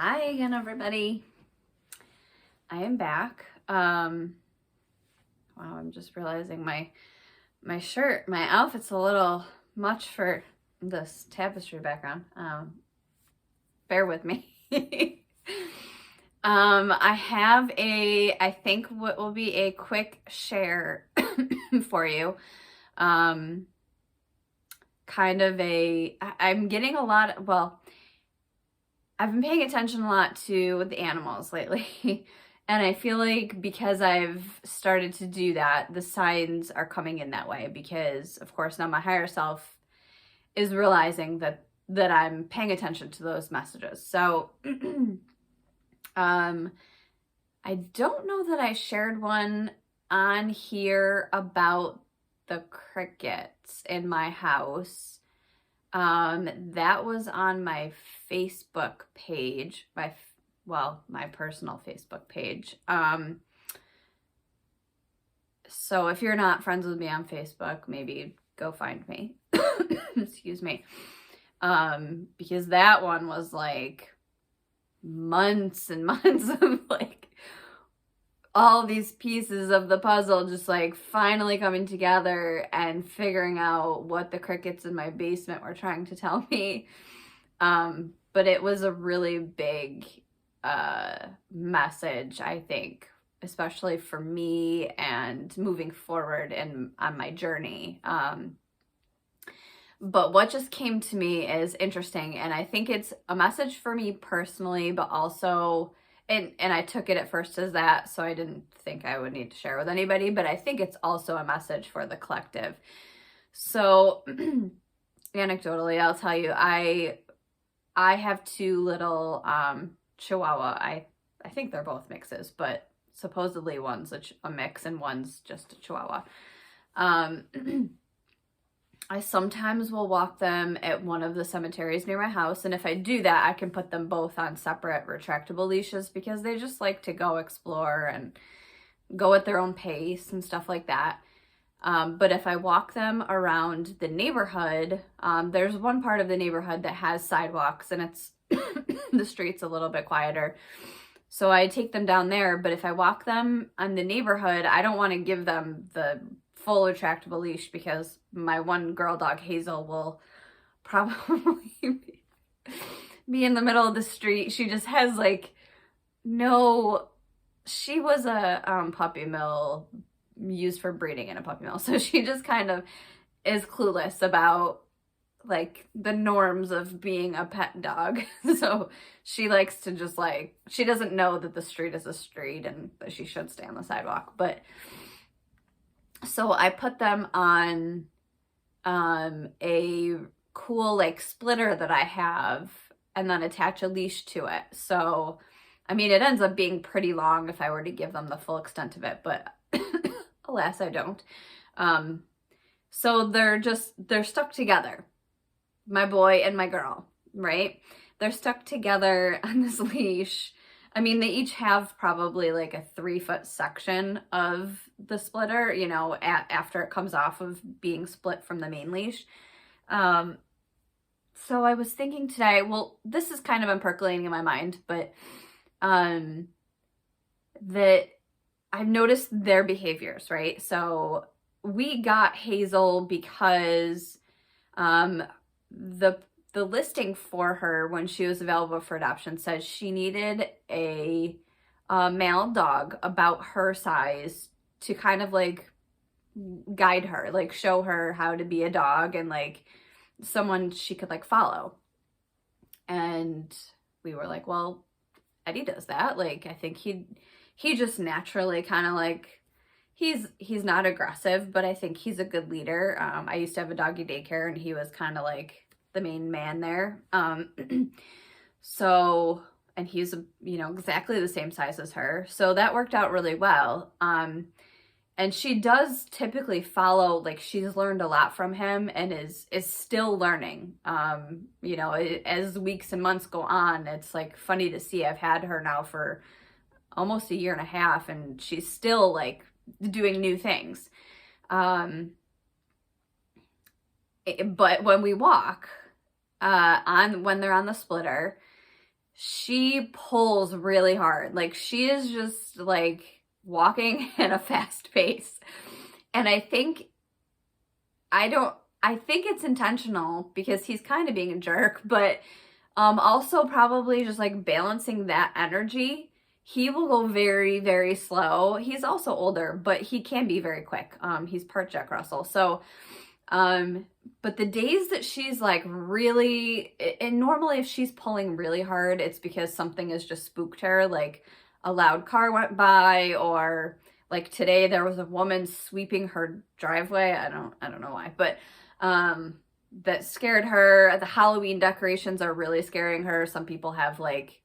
Hi again, everybody. I am back. Wow, I'm just realizing my shirt, my outfit's a little much for this tapestry background. Bear with me. I have I think what will be a quick share for you. I'm getting a lot, I've been paying attention a lot to the animals lately. And I feel like because I've started to do that, the signs are coming in that way because, of course, now my higher self is realizing that I'm paying attention to those messages. So, I don't know that I shared one on here about the crickets in my house. That was on my Facebook page, my personal Facebook page. So if you're not friends with me on Facebook, maybe go find me. Excuse me. Because that one was like months and months of like all these pieces of the puzzle just like finally coming together and figuring out what the crickets in my basement were trying to tell me. But it was a really big message, I think, especially for me and moving forward on my journey. But what just came to me is interesting, and I think it's a message for me personally, but also and I took it at first as that, so I didn't think I would need to share with anybody, but I think it's also a message for the collective. So anecdotally, I'll tell you, I have two little Chihuahua. I think they're both mixes, but supposedly one's a mix and one's just a Chihuahua. I sometimes will walk them at one of the cemeteries near my house, and if I do that, I can put them both on separate retractable leashes because they just like to go explore and go at their own pace and stuff like that. But if I walk them around the neighborhood, there's one part of the neighborhood that has sidewalks, and it's the street's a little bit quieter. So I take them down there, but if I walk them on the neighborhood, I don't want to give them the full retractable leash because my one girl dog, Hazel, will probably be in the middle of the street. She just has like she was a puppy mill used for breeding in a puppy mill. So she just kind of is clueless about like the norms of being a pet dog. So she likes to just she doesn't know that the street is a street and that she should stay on the sidewalk. But so I put them on a cool like splitter that I have and then attach a leash to it. So, I mean, it ends up being pretty long if I were to give them the full extent of it, but alas, I don't. So they're stuck together. My boy and my girl, right? They're stuck together on this leash. I mean, they each have probably like a 3-foot section of the splitter, after it comes off of being split from the main leash. So I was thinking today, well, this is kind of been percolating in my mind, but that I've noticed their behaviors, right? So we got Hazel because the listing for her when she was available for adoption says she needed a male dog about her size to kind of like guide her, like show her how to be a dog and like someone she could like follow. And we were like, well, Eddie does that. Like, I think he just naturally kind of like, he's not aggressive, but I think he's a good leader. I used to have a doggy daycare and he was kind of like the main man there. So, and he's, exactly the same size as her. So that worked out really well. And she does typically follow, like she's learned a lot from him and is still learning. As weeks and months go on, it's like funny to see. I've had her now for almost 1.5 years and she's still like doing new things. But when we walk, when they're on the splitter, she pulls really hard. Like, she is just like walking at a fast pace. And I think it's intentional because he's kind of being a jerk, but also probably just like balancing that energy. He will go very, very slow. He's also older, but he can be very quick. He's part Jack Russell. So, but the days that she's like really, and normally if she's pulling really hard, it's because something has just spooked her, like a loud car went by, or like today there was a woman sweeping her driveway. I don't know why, but that scared her. The Halloween decorations are really scaring her. Some people have like,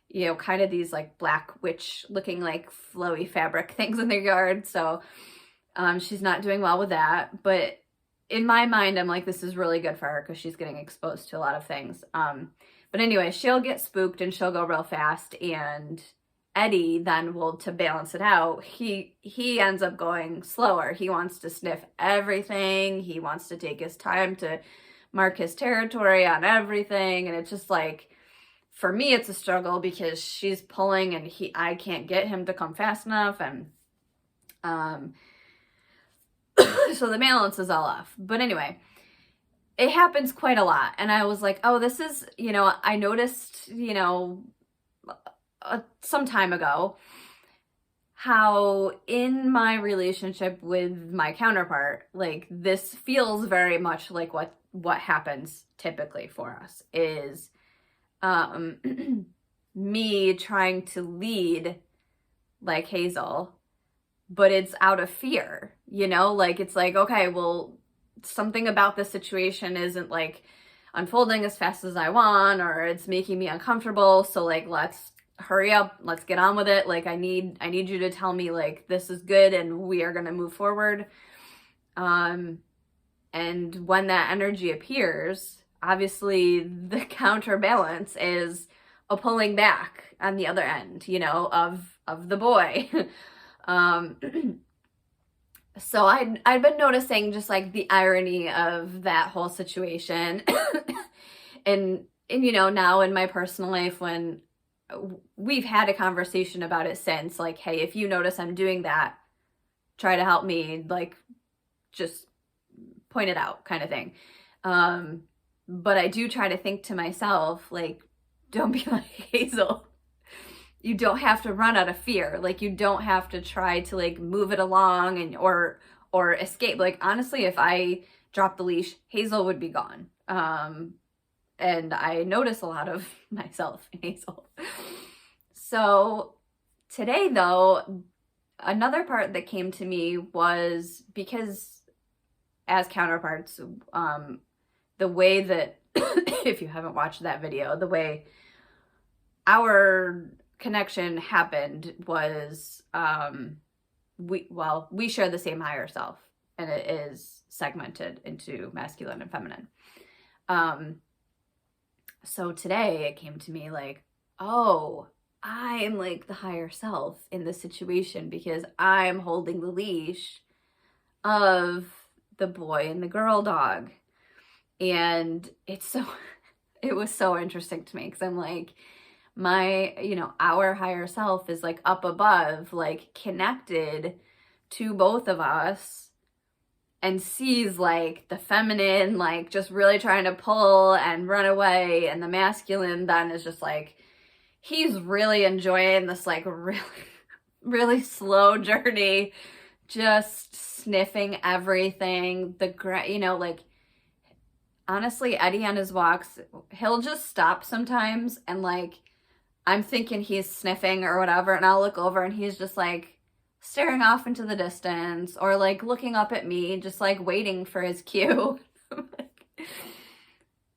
you know, kind of these like black witch looking like flowy fabric things in their yard. So she's not doing well with that. But in my mind, I'm like, this is really good for her because she's getting exposed to a lot of things. But anyway, she'll get spooked and she'll go real fast, and Eddie then will, to balance it out, he ends up going slower. He wants to sniff everything. He wants to take his time to mark his territory on everything. And it's just like, for me, it's a struggle because she's pulling and I can't get him to come fast enough. And so the balance is all off. But anyway, it happens quite a lot. And I was like, oh, this is, you know, I noticed, you know, some time ago how in my relationship with my counterpart, like this feels very much like what happens typically for us is me trying to lead like Hazel, but it's out of fear, you know, like it's like, okay, well, something about this situation isn't like unfolding as fast as I want, or it's making me uncomfortable. So like, let's hurry up, let's get on with it. Like I need you to tell me like this is good and we are going to move forward. And when that energy appears, obviously the counterbalance is a pulling back on the other end, you know, of the boy. So I'd been noticing just like the irony of that whole situation. and you know, now in my personal life, when we've had a conversation about it since, like, hey, if you notice I'm doing that, try to help me, like, just point it out kind of thing. But I do try to think to myself, like, don't be like Hazel. You don't have to run out of fear. Like, you don't have to try to like move it along and or escape. Like, honestly, if I dropped the leash, Hazel would be gone. And I notice a lot of myself in Hazel. So today, though, another part that came to me was because as counterparts, the way that, if you haven't watched that video, the way our connection happened was, we share the same higher self, and it is segmented into masculine and feminine. So today it came to me like, oh, I am like the higher self in this situation because I'm holding the leash of the boy and the girl dog. And it was so interesting to me because I'm like, our higher self is like up above, like connected to both of us, and sees like the feminine, like just really trying to pull and run away. And the masculine then is just like, he's really enjoying this like really, really slow journey, just sniffing everything. Like, honestly, Eddie on his walks, he'll just stop sometimes and like, I'm thinking he's sniffing or whatever, and I'll look over and he's just like staring off into the distance or like looking up at me, just like waiting for his cue.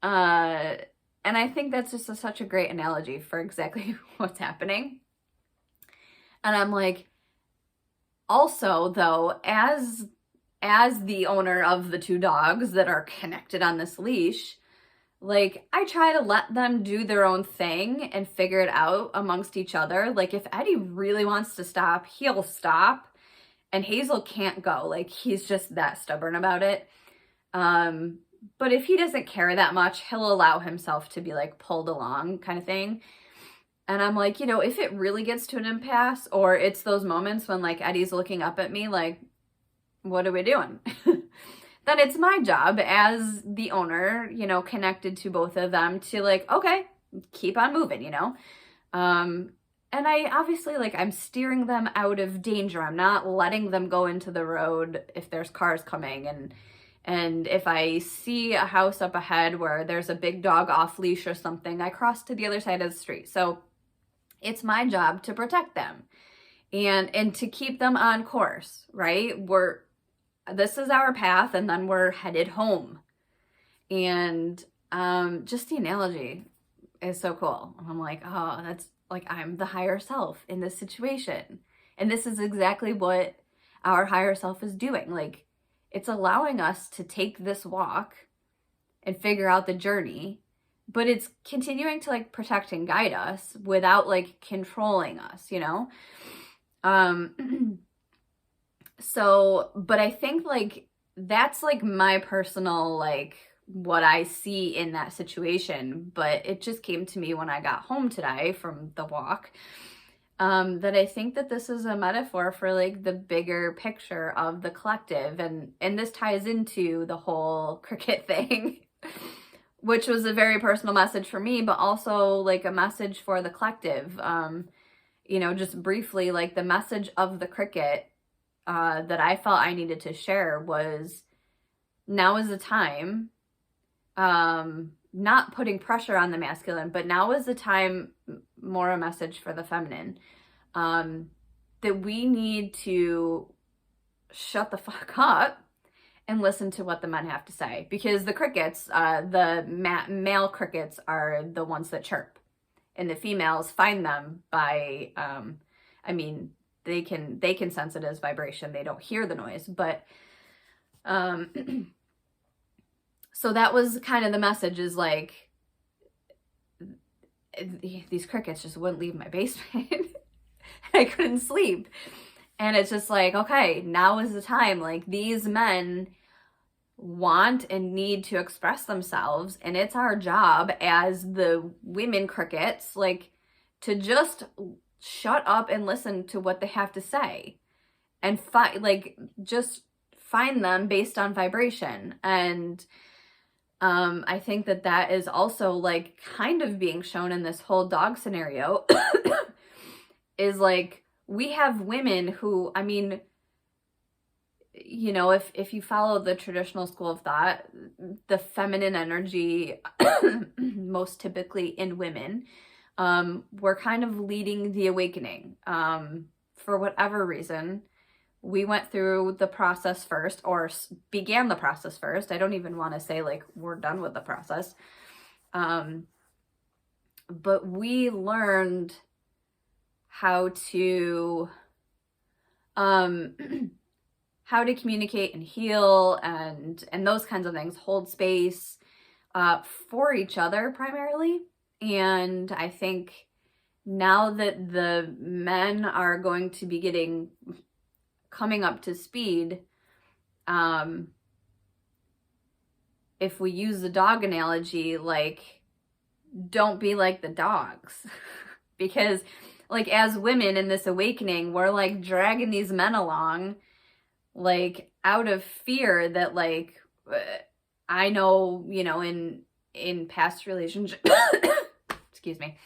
And I think that's just such a great analogy for exactly what's happening. And I'm like, also though, as the owner of the two dogs that are connected on this leash, like, I try to let them do their own thing and figure it out amongst each other. Like, if Eddie really wants to stop, he'll stop. And Hazel can't go. Like, he's just that stubborn about it. But if he doesn't care that much, he'll allow himself to be, like, pulled along kind of thing. And I'm like, you know, if it really gets to an impasse, or it's those moments when like Eddie's looking up at me like, what are we doing? Then it's my job as the owner, you know, connected to both of them to like, okay, keep on moving, you know? And I obviously, like, I'm steering them out of danger. I'm not letting them go into the road if there's cars coming. And if I see a house up ahead where there's a big dog off leash or something, I cross to the other side of the street. So it's my job to protect them and to keep them on course, right? This is our path, and then we're headed home. And just the analogy is so cool. I'm like, oh, that's like, I'm the higher self in this situation. And this is exactly what our higher self is doing. Like, it's allowing us to take this walk and figure out the journey, but it's continuing to like protect and guide us without like controlling us, you know? So, but I think like that's like my personal, like what I see in that situation. But it just came to me when I got home today from the walk, that I think that this is a metaphor for like the bigger picture of the collective. And this ties into the whole cricket thing, which was a very personal message for me, but also like a message for the collective. You know, just briefly, like the message of the cricket that I felt I needed to share was, now is the time, not putting pressure on the masculine, but now is the time, more a message for the feminine, that we need to shut the fuck up and listen to what the men have to say. Because the crickets, the male crickets are the ones that chirp, and the females find them by, I mean, they can sense it as vibration. They don't hear the noise, but so that was kind of the message, is like, these crickets just wouldn't leave my basement. I couldn't sleep. And it's just like, okay, now is the time. Like, these men want and need to express themselves, and it's our job as the women crickets, like, to just shut up and listen to what they have to say, and just find them based on vibration. And I think that that is also like kind of being shown in this whole dog scenario. Is like, we have women who, I mean, you know, if you follow the traditional school of thought, the feminine energy, most typically in women, we're kind of leading the awakening. For whatever reason, we went through the process first, or began the process first. I don't even want to say like we're done with the process. But we learned how to communicate and heal and those kinds of things, hold space for each other primarily. And I think now that the men are going to be coming up to speed, if we use the dog analogy, like, don't be like the dogs. Because like, as women in this awakening, we're like dragging these men along, like, out of fear that, like, I know, you know, in past relationships, excuse me,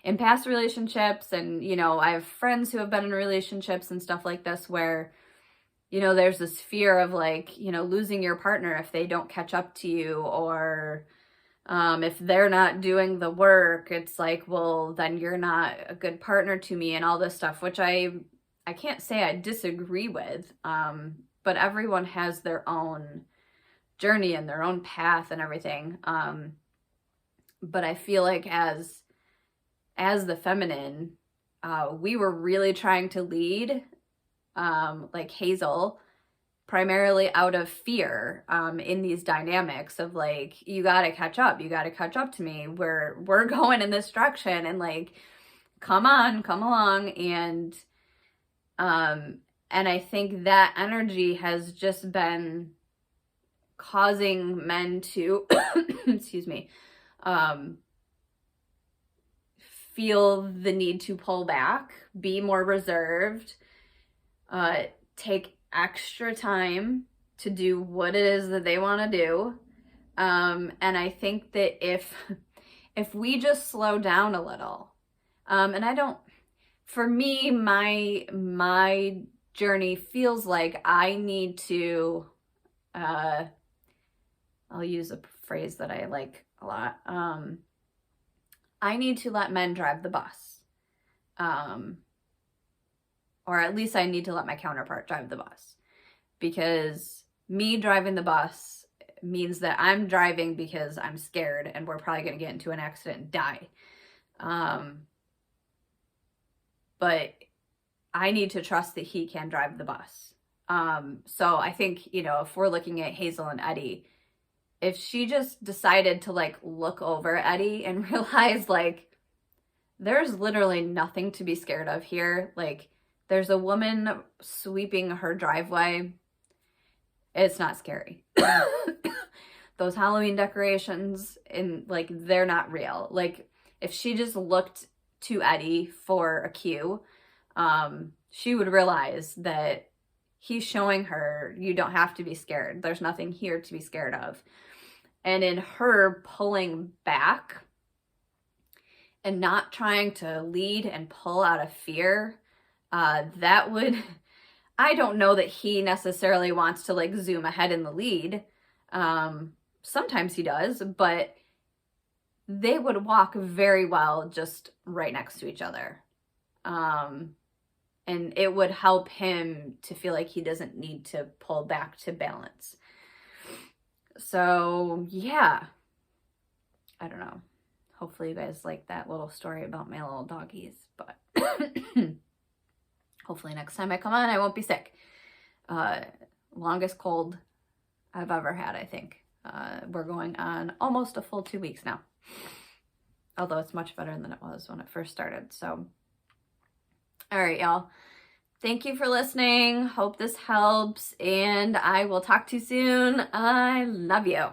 in past relationships, and, you know, I have friends who have been in relationships and stuff like this where, you know, there's this fear of, like, you know, losing your partner if they don't catch up to you, or if they're not doing the work. It's like, well, then you're not a good partner to me, and all this stuff, which I can't say I disagree with, but everyone has their own journey and their own path and everything. But I feel like as the feminine, we were really trying to lead, like Hazel, primarily out of fear, in these dynamics of like, you gotta catch up to me, we're going in this direction, and like, come along. And I think that energy has just been causing men to excuse me, feel the need to pull back, be more reserved, take extra time to do what it is that they want to do. And I think that if we just slow down a little, and for me, my journey feels like I need to, I'll use a phrase that I like a lot. I need to let men drive the bus. Or at least I need to let my counterpart drive the bus. Because me driving the bus means that I'm driving because I'm scared and we're probably going to get into an accident and die. But I need to trust that he can drive the bus. So I think, if we're looking at Hazel and Eddie, if she just decided to like look over Eddie and realize like there's literally nothing to be scared of here. Like there's a woman sweeping her driveway. It's not scary. Those Halloween decorations they're not real. Like if she just looked to Eddie for a cue, she would realize that he's showing her you don't have to be scared. There's nothing here to be scared of. And in her pulling back and not trying to lead and pull out of fear, I don't know that he necessarily wants to like zoom ahead in the lead. Sometimes he does, but they would walk very well just right next to each other. And it would help him to feel like he doesn't need to pull back to balance. So, yeah. I don't know. Hopefully you guys like that little story about my little doggies, but hopefully next time I come on, I won't be sick. Longest cold I've ever had, I think. We're going on almost a full 2 weeks now. Although it's much better than it was when it first started. So, all right, y'all. Thank you for listening. Hope this helps. And I will talk to you soon. I love you.